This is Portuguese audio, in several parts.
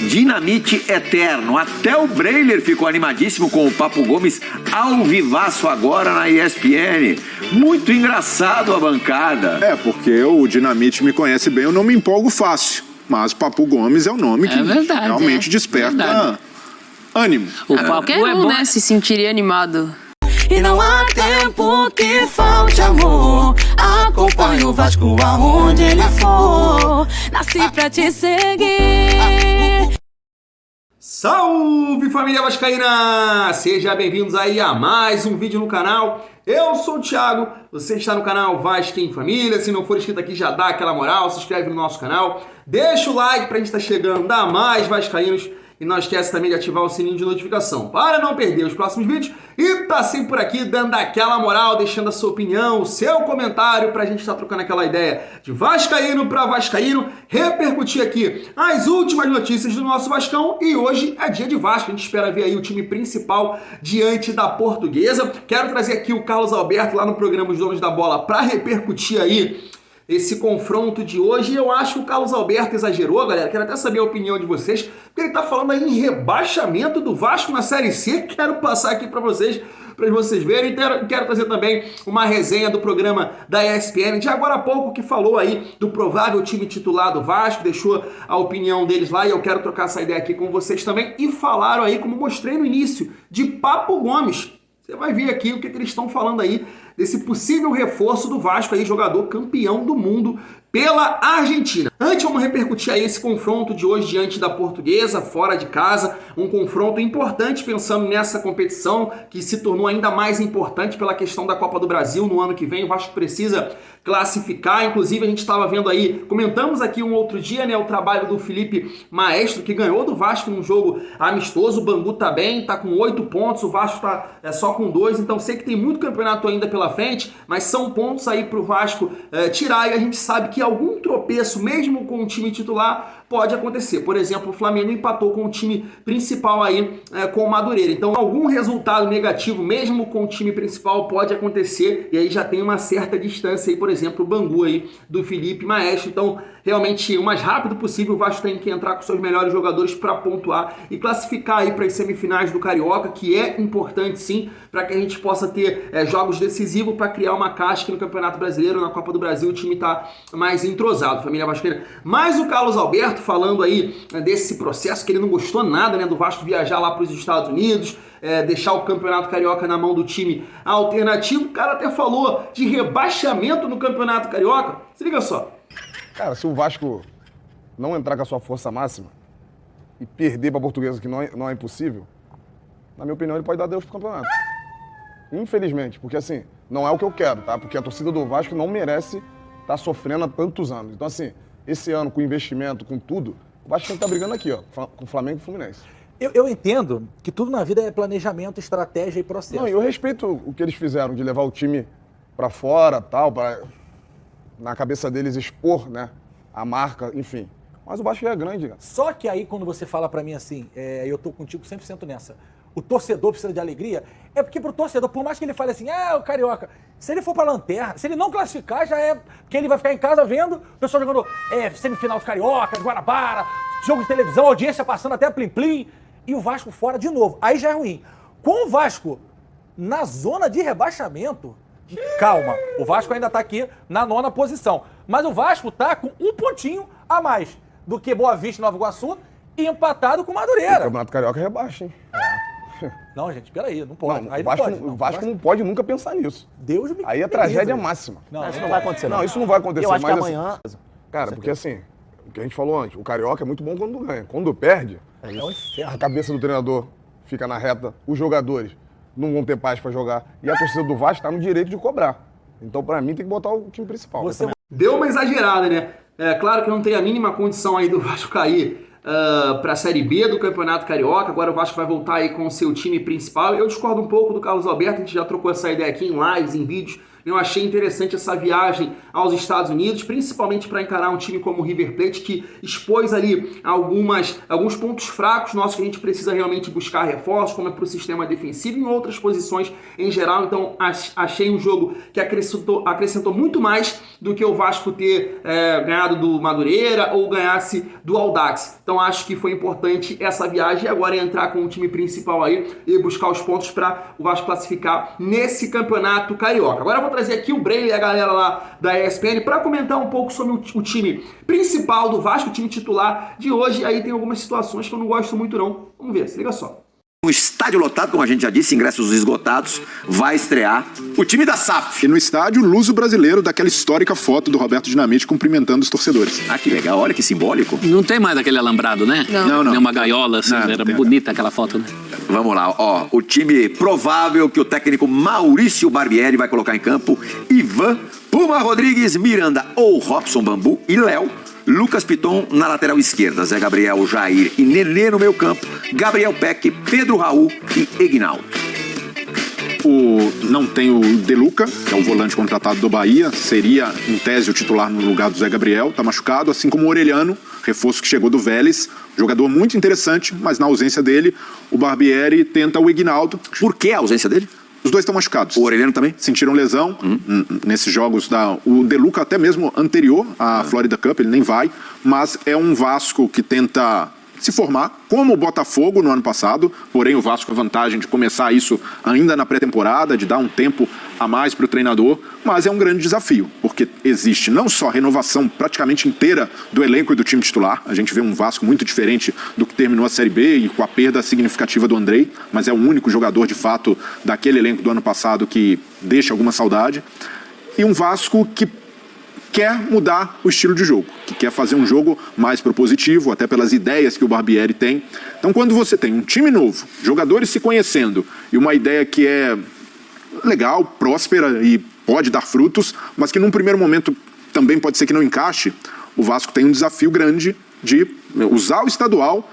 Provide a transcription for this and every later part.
Dinamite eterno. Até o Breiler ficou animadíssimo com o Papo Gomes ao vivaço agora na ESPN. Muito engraçado a bancada. É, porque o Dinamite me conhece bem, eu não me empolgo fácil. Mas Papo Gomes é um nome que realmente desperta ânimo. O Papo é bom, né? Se sentiria animado. E não há tempo que falte amor. Acompanho o Vasco aonde ele for. Nasci pra te seguir. Salve, família vascaína! Sejam bem-vindos aí a mais um vídeo no canal. Eu sou o Thiago, você está no canal Vasco em Família. Se não for inscrito aqui, já dá aquela moral, se inscreve no nosso canal. Deixa o like pra gente estar chegando a mais vascaínos. E não esquece também de ativar o sininho de notificação para não perder os próximos vídeos. E tá sempre por aqui dando aquela moral, deixando a sua opinião, o seu comentário pra gente estar trocando aquela ideia de vascaíno para vascaíno, repercutir aqui as últimas notícias do nosso Vascão. E hoje é dia de Vasco, a gente espera ver aí o time principal diante da Portuguesa. Quero trazer aqui o Carlos Alberto lá no programa Os Donos da Bola para repercutir aí esse confronto de hoje. E eu acho que o Carlos Alberto exagerou, galera. Quero até saber a opinião de vocês, porque ele tá falando aí em rebaixamento do Vasco na Série C. Quero passar aqui para vocês verem. Quero trazer também uma resenha do programa da ESPN de agora há pouco, que falou aí do provável time titular do Vasco, deixou a opinião deles lá, e eu quero trocar essa ideia aqui com vocês também. E falaram aí, como mostrei no início, de Papo Gomes. Você vai ver aqui o que eles estão falando aí desse possível reforço do Vasco aí, jogador campeão do mundo pela Argentina. Antes, vamos repercutir aí esse confronto de hoje diante da Portuguesa, fora de casa. Um confronto importante pensando nessa competição, que se tornou ainda mais importante pela questão da Copa do Brasil no ano que vem. O Vasco precisa classificar. Inclusive, a gente estava vendo aí, comentamos aqui um outro dia, né, o trabalho do Felipe Maestro, que ganhou do Vasco num jogo amistoso. O Bangu tá bem, tá com 8 pontos, o Vasco tá só com 2, então sei que tem muito campeonato ainda pela frente, mas são pontos aí pro Vasco tirar, e a gente sabe que algum tropeço, mesmo com o time titular, pode acontecer. Por exemplo, o Flamengo empatou com o time principal aí, com o Madureira. Então, algum resultado negativo, mesmo com o time principal, pode acontecer, e aí já tem uma certa distância aí, por exemplo, o Bangu aí do Felipe Maestro. Então, realmente, o mais rápido possível, o Vasco tem que entrar com seus melhores jogadores para pontuar e classificar aí para as semifinais do Carioca, que é importante sim, para que a gente possa ter jogos decisivos para criar uma casca no Campeonato Brasileiro. Na Copa do Brasil o time está mais entrosado, família vascaína. Mas o Carlos Alberto falando aí desse processo, que ele não gostou nada, né, do Vasco viajar lá para os Estados Unidos, deixar o Campeonato Carioca na mão do time alternativo. O cara até falou de rebaixamento no Campeonato Carioca. Se liga só. Cara, se o Vasco não entrar com a sua força máxima e perder para a Portuguesa, que não é impossível, na minha opinião, ele pode dar adeus pro campeonato. Infelizmente, porque assim, não é o que eu quero, tá? Porque a torcida do Vasco não merece estar sofrendo há tantos anos. Então assim, esse ano, com investimento, com tudo, o Vasco tem que estar brigando aqui, ó, com o Flamengo e o Fluminense. Eu entendo que tudo na vida é planejamento, estratégia e processo. Não, eu respeito o que eles fizeram, de levar o time para fora, tal, para na cabeça deles expor, né, a marca, enfim. Mas o Vasco é grande, cara. Só que aí, quando você fala pra mim assim, eu tô contigo 100% nessa, o torcedor precisa de alegria, é porque pro torcedor, por mais que ele fale assim, o Carioca, se ele for pra lanterna, se ele não classificar, já é porque ele vai ficar em casa vendo o pessoal jogando semifinal de Carioca, de Guanabara, jogo de televisão, audiência passando até plim-plim, e o Vasco fora de novo. Aí já é ruim. Com o Vasco na zona de rebaixamento, calma, o Vasco ainda tá aqui na 9ª posição, mas o Vasco tá com um pontinho a mais do que Boa Vista e Nova Iguaçu e empatado com o Madureira. O Campeonato Carioca rebaixa, hein? Não, gente, peraí, não pode. Não, o Vasco não pode nunca pensar nisso. Deus me Aí é tragédia máxima. Não, isso não vai acontecer. Não, isso não vai acontecer. Eu acho que mas, amanhã... assim, cara, porque assim, o que a gente falou antes, o Carioca é muito bom quando ganha. Quando perde, é um inferno. A cabeça do treinador fica na reta, os jogadores não vão ter paz pra jogar, e a torcida do Vasco tá no direito de cobrar. Então, pra mim, tem que botar o time principal. Deu uma exagerada, né? É claro que não tem a mínima condição aí do Vasco cair para a Série B do Campeonato Carioca. Agora o Vasco vai voltar aí com o seu time principal. Eu discordo um pouco do Carlos Alberto, a gente já trocou essa ideia aqui em lives, em vídeos, Eu achei interessante essa viagem aos Estados Unidos, principalmente para encarar um time como o River Plate, que expôs ali alguns pontos fracos nossos que a gente precisa realmente buscar reforços, como é para o sistema defensivo e em outras posições em geral. Então achei um jogo que acrescentou muito mais do que o Vasco ter ganhado do Madureira ou ganhasse do Audax. Então acho que foi importante essa viagem e agora entrar com o time principal aí e buscar os pontos para o Vasco classificar nesse campeonato carioca. Agora eu vou trazer aqui o Breyle e a galera lá da ESPN para comentar um pouco sobre o time principal do Vasco, o time titular de hoje. Aí tem algumas situações que eu não gosto muito não. Vamos ver, se liga só. Um estádio lotado, como a gente já disse, ingressos esgotados, vai estrear o time da SAF. E no estádio, o luso brasileiro, daquela histórica foto do Roberto Dinamite cumprimentando os torcedores. Ah, que legal, olha que simbólico. Não tem mais aquele alambrado, né? Não. Tem uma gaiola, assim, era bonita aquela foto, né? Vamos lá, ó, o time provável que o técnico Maurício Barbieri vai colocar em campo: Ivan, Puma Rodrigues, Miranda ou Robson Bambu e Léo. Lucas Piton na lateral esquerda, Zé Gabriel, Jair e Nenê no meio campo, Gabriel Peck, Pedro Raul e Egnaldo. Não tem o De Luca, que é o volante contratado do Bahia, seria em tese o titular no lugar do Zé Gabriel, tá machucado, assim como o Orelhano, reforço que chegou do Vélez, jogador muito interessante, mas na ausência dele, o Barbieri tenta o Egnaldo. Por que a ausência dele? Os dois estão machucados. O Orelhano também? Sentiram lesão nesses jogos. O De Luca até mesmo anterior à Florida Cup, ele nem vai, mas é um Vasco que tenta se formar, como o Botafogo no ano passado, porém o Vasco a vantagem de começar isso ainda na pré-temporada, de dar um tempo a mais para o treinador, mas é um grande desafio, porque existe não só a renovação praticamente inteira do elenco e do time titular, a gente vê um Vasco muito diferente do que terminou a Série B e com a perda significativa do Andrei, mas é o único jogador de fato daquele elenco do ano passado que deixa alguma saudade, e um Vasco que quer mudar o estilo de jogo, que quer fazer um jogo mais propositivo, até pelas ideias que o Barbieri tem. Então, quando você tem um time novo, jogadores se conhecendo e uma ideia que é legal, próspera e pode dar frutos, mas que num primeiro momento também pode ser que não encaixe, o Vasco tem um desafio grande de usar o estadual.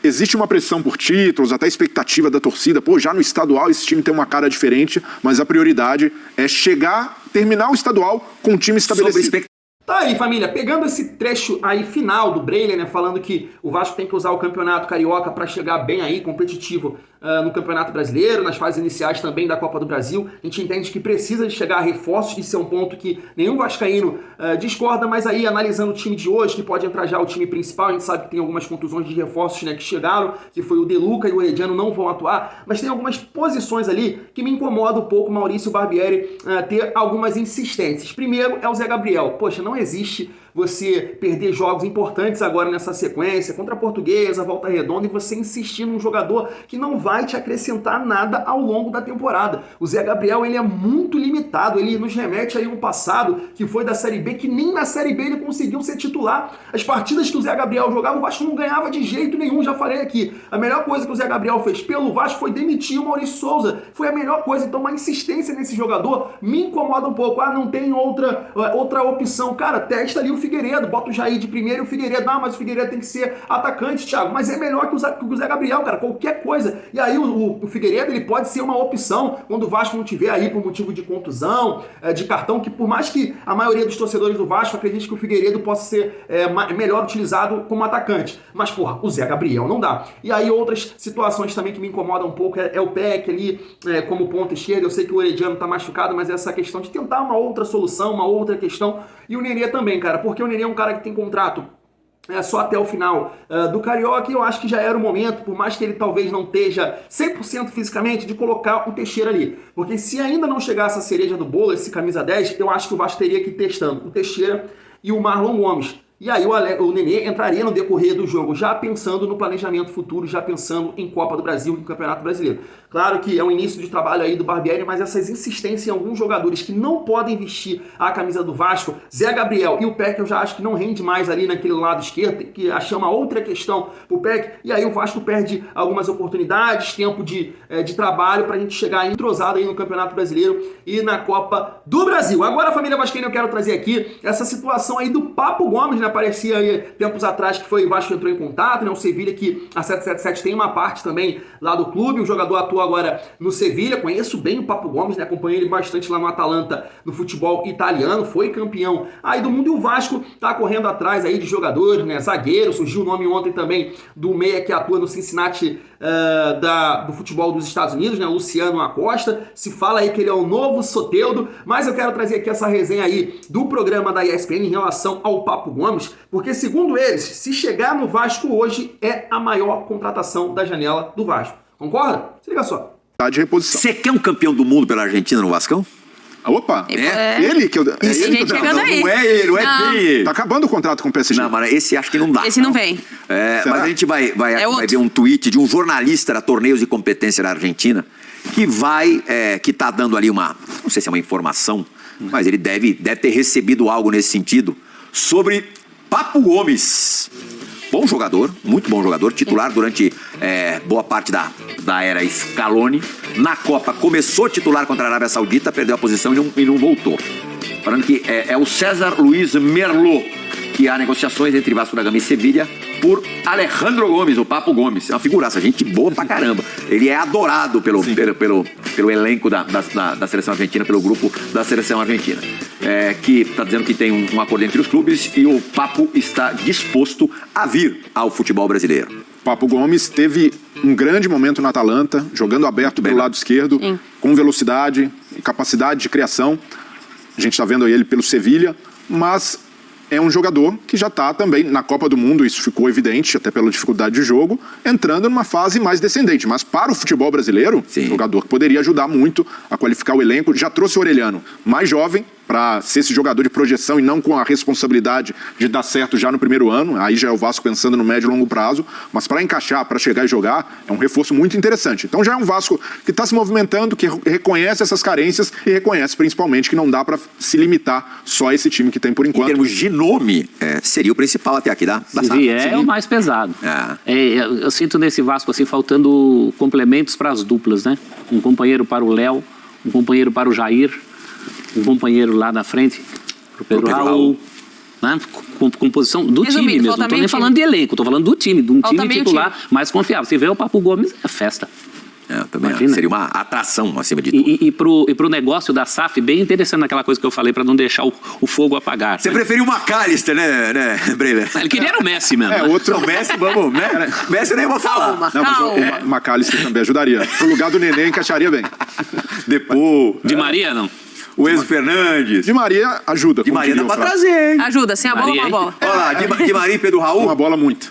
Existe uma pressão por títulos, até expectativa da torcida. Pô, já no estadual esse time tem uma cara diferente, mas a prioridade é terminar o estadual com o time estabelecido. Tá aí, família, pegando esse trecho aí final do Breyle, né, falando que o Vasco tem que usar o Campeonato Carioca para chegar bem aí, competitivo no Campeonato Brasileiro, nas fases iniciais também da Copa do Brasil. A gente entende que precisa de chegar a reforços, isso é um ponto que nenhum vascaíno discorda, mas aí analisando o time de hoje, que pode entrar já o time principal, a gente sabe que tem algumas contusões de reforços, né, que chegaram, que foi o De Luca e o Herediano não vão atuar, mas tem algumas posições ali que me incomoda um pouco o Maurício Barbieri ter algumas insistências. Primeiro é o Zé Gabriel. Poxa, não existe você perder jogos importantes agora nessa sequência, contra a Portuguesa, Volta Redonda, e você insistir num jogador que não vai te acrescentar nada ao longo da temporada. O Zé Gabriel, ele é muito limitado, ele nos remete aí um passado que foi da Série B, que nem na Série B ele conseguiu ser titular. As partidas que o Zé Gabriel jogava, o Vasco não ganhava de jeito nenhum, já falei aqui. A melhor coisa que o Zé Gabriel fez pelo Vasco foi demitir o Maurício Souza. Foi a melhor coisa, então uma insistência nesse jogador me incomoda um pouco. Não tem outra opção. Cara, testa ali o Figueiredo, bota o Jair de primeiro e o Figueiredo, mas o Figueiredo tem que ser atacante, Thiago, mas é melhor que o Zé Gabriel, cara, qualquer coisa. E aí o Figueiredo, ele pode ser uma opção quando o Vasco não tiver aí por motivo de contusão, de cartão, que por mais que a maioria dos torcedores do Vasco acredite que o Figueiredo possa ser melhor utilizado como atacante. Mas, porra, o Zé Gabriel não dá. E aí outras situações também que me incomodam um pouco é o Peck ali como ponta esquerda. Eu sei que o Herediano tá machucado, mas essa questão de tentar uma outra solução, uma outra questão. E o Nenê também, cara, porque o Nenê é um cara que tem contrato só até o final do Carioca, e eu acho que já era o momento, por mais que ele talvez não esteja 100% fisicamente, de colocar o Teixeira ali. Porque se ainda não chegasse a cereja do bolo, esse camisa 10, eu acho que o Vasco teria que ir testando o Teixeira e o Marlon Gomes. E aí o Nenê entraria no decorrer do jogo, já pensando no planejamento futuro, já pensando em Copa do Brasil e Campeonato Brasileiro. Claro que é um início de trabalho aí do Barbieri, mas essas insistências em alguns jogadores que não podem vestir a camisa do Vasco, Zé Gabriel e o Peck, eu já acho que não rende mais ali naquele lado esquerdo, tem que achar uma outra questão pro Peck, e aí o Vasco perde algumas oportunidades, tempo de trabalho pra gente chegar entrosado aí no Campeonato Brasileiro e na Copa do Brasil. Agora, família vascaína, eu quero trazer aqui essa situação aí do Papo Gomes, né? Parecia aí, tempos atrás, que foi o Vasco que entrou em contato, né? O Sevilha, que a 777 tem uma parte também lá do clube. O jogador atua agora no Sevilha. Conheço bem o Papo Gomes, né? Acompanhei ele bastante lá no Atalanta, no futebol italiano. Foi campeão aí do mundo. E o Vasco tá correndo atrás aí de jogadores, né? Zagueiro, surgiu o nome ontem também do meia que atua no Cincinnati do futebol dos Estados Unidos, né? Luciano Acosta. Se fala aí que ele é o novo Soteldo, mas eu quero trazer aqui essa resenha aí do programa da ESPN em relação ao Papo Gomes, porque segundo eles, se chegar no Vasco hoje, é a maior contratação da janela do Vasco. Concorda? Se liga só. Tá de reposição. Você quer um campeão do mundo pela Argentina no Vascão? Opa! Ele que eu... Não é ele, não é ele. Tá acabando o contrato com o PSG. Não, mas esse acho que não dá. Esse não vem. Mas a gente vai ver um tweet de um jornalista da Torneios de Competência da Argentina que tá dando ali uma, não sei se é uma informação, mas ele deve ter recebido algo nesse sentido sobre Papo Gomes. Bom jogador, muito bom jogador, titular durante boa parte da era Scaloni. Na Copa começou titular contra a Arábia Saudita, perdeu a posição e não voltou. Falando que é o César Luiz Merlot, que há negociações entre Vasco da Gama e Sevilha por Alejandro Gomes, o Papo Gomes. É uma figuraça, gente boa pra caramba. Ele é adorado pelo elenco da seleção argentina, pelo grupo da seleção argentina. Que está dizendo que tem um acordo entre os clubes e o Papo está disposto a vir ao futebol brasileiro. Papo Gomes teve um grande momento na Atalanta, jogando aberto pelo lado esquerdo, com velocidade e capacidade de criação. A gente está vendo ele pelo Sevilha, mas é um jogador que já está também na Copa do Mundo, isso ficou evidente, até pela dificuldade de jogo, entrando numa fase mais descendente. Mas para o futebol brasileiro, um jogador que poderia ajudar muito a qualificar o elenco. Já trouxe o Orelhano, mais jovem, para ser esse jogador de projeção e não com a responsabilidade de dar certo já no primeiro ano. Aí já é o Vasco pensando no médio e longo prazo. Mas para encaixar, para chegar e jogar, é um reforço muito interessante. Então já é um Vasco que está se movimentando, que reconhece essas carências e reconhece principalmente que não dá para se limitar só a esse time que tem por enquanto. Em termos de nome, seria o principal até aqui da SAF. É o mais pesado. Eu sinto nesse Vasco assim faltando complementos para as duplas, né? Um companheiro para o Léo, um companheiro para o Jair, um companheiro lá na frente, pro Pedro Raul, né? Composição do time mesmo. Não estou nem falando de elenco, estou falando do time, de um time titular mais confiável. Se vê o Papo Gomes, é festa. Também seria uma atração acima de tudo. E pro negócio da SAF, bem interessante aquela coisa que eu falei, para não deixar o fogo apagar. Você preferiu o McAllister, né, Breler? Ele queria o Messi mesmo. Outro Messi, vamos, né? Messi nem vou falar. Não, mas o McAllister também ajudaria. Pro lugar do Nenê encaixaria bem. Depois. De Maria, não? O Enzo Fernandes. Di Maria ajuda. Di Maria dá pra trazer, hein? Ajuda, sem a bola, uma bola. Olha lá, Di Maria e Pedro Raul. Uma bola muito.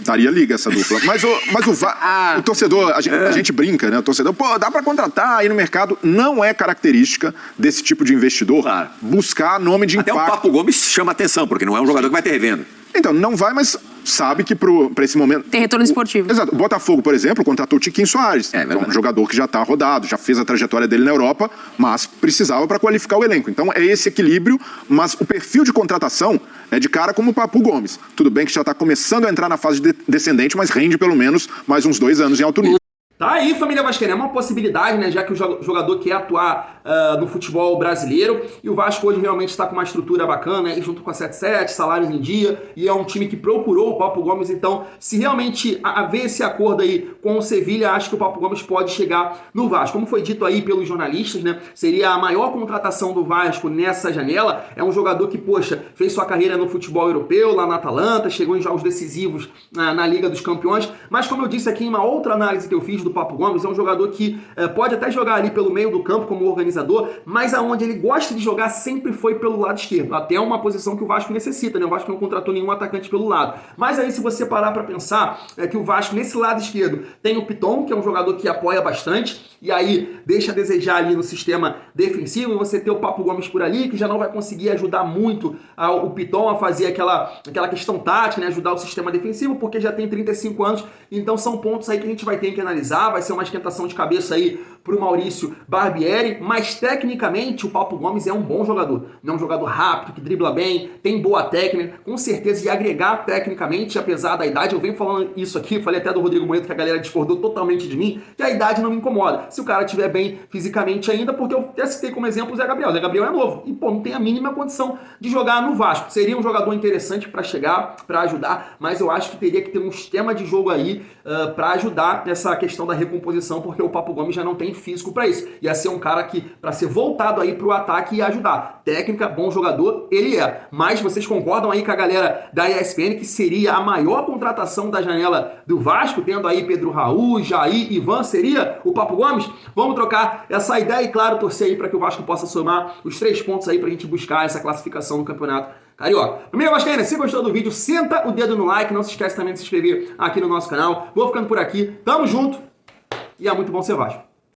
Daria liga essa dupla. Mas o torcedor, a gente brinca, né? O torcedor, dá pra contratar aí no mercado. Não é característica desse tipo de investidor buscar nome de impacto. Até o Papo Gomes chama atenção, porque não é um jogador que vai ter revenda. Então, não vai, mas sabe que para esse momento... Tem retorno esportivo. Exato. O Botafogo, por exemplo, contratou o Tiquinho Soares. Um jogador que já está rodado, já fez a trajetória dele na Europa, mas precisava para qualificar o elenco. Então, é esse equilíbrio, mas o perfil de contratação é de cara como o Papo Gomes. Tudo bem que já está começando a entrar na fase descendente, mas rende pelo menos mais uns 2 anos em alto nível. Tá aí, família vascaína, é uma possibilidade, né, já que o jogador quer atuar no futebol brasileiro, e o Vasco hoje realmente está com uma estrutura bacana, né, junto com a 77, salários em dia, e é um time que procurou o Papo Gomes. Então, se realmente haver esse acordo aí com o Sevilha, acho que o Papo Gomes pode chegar no Vasco. Como foi dito aí pelos jornalistas, né, seria a maior contratação do Vasco nessa janela. É um jogador que, fez sua carreira no futebol europeu, lá na Atalanta, chegou em jogos decisivos na Liga dos Campeões, mas como eu disse aqui em uma outra análise que eu fiz do Papo Gomes, é um jogador que pode até jogar ali pelo meio do campo como organizador, mas aonde ele gosta de jogar sempre foi pelo lado esquerdo, até uma posição que o Vasco necessita, né? O Vasco não contratou nenhum atacante pelo lado. Mas aí, se você parar para pensar, que o Vasco nesse lado esquerdo tem o Piton, que é um jogador que apoia bastante, e aí deixa a desejar ali no sistema defensivo, e você ter o Papo Gomes por ali, que já não vai conseguir ajudar muito o Piton a fazer aquela questão tática, né? Ajudar o sistema defensivo, porque já tem 35 anos, então são pontos aí que a gente vai ter que analisar. começar, vai ser uma esquentação de cabeça aí pro Maurício Barbieri, mas tecnicamente o Papo Gomes é um bom jogador. Não é um jogador rápido, que dribla bem, tem boa técnica, com certeza ia agregar tecnicamente, apesar da idade. Eu venho falando isso aqui, falei até do Rodrigo Moedo, que a galera discordou totalmente de mim, que a idade não me incomoda. Se o cara estiver bem fisicamente ainda, porque eu até citei como exemplo o Zé Gabriel. O Zé Gabriel é novo e, pô, não tem a mínima condição de jogar no Vasco. Seria um jogador interessante para chegar, para ajudar, mas eu acho que teria que ter um esquema de jogo aí para ajudar nessa questão da recomposição, porque o Papo Gomes já não tem físico para isso. Ia ser um cara que, para ser voltado aí pro ataque e ajudar. Técnica, bom jogador, ele é. Mas vocês concordam aí com a galera da ESPN que seria a maior contratação da janela do Vasco, tendo aí Pedro Raul, Jair, Ivan, seria o Papo Gomes? Vamos trocar essa ideia e, claro, torcer aí para que o Vasco possa somar os 3 pontos aí pra gente buscar essa classificação no Campeonato Carioca. Primeiro, Vascaína, se gostou do vídeo, senta o dedo no like, não se esquece também de se inscrever aqui no nosso canal. Vou ficando por aqui, tamo junto e é muito bom ser Vasco.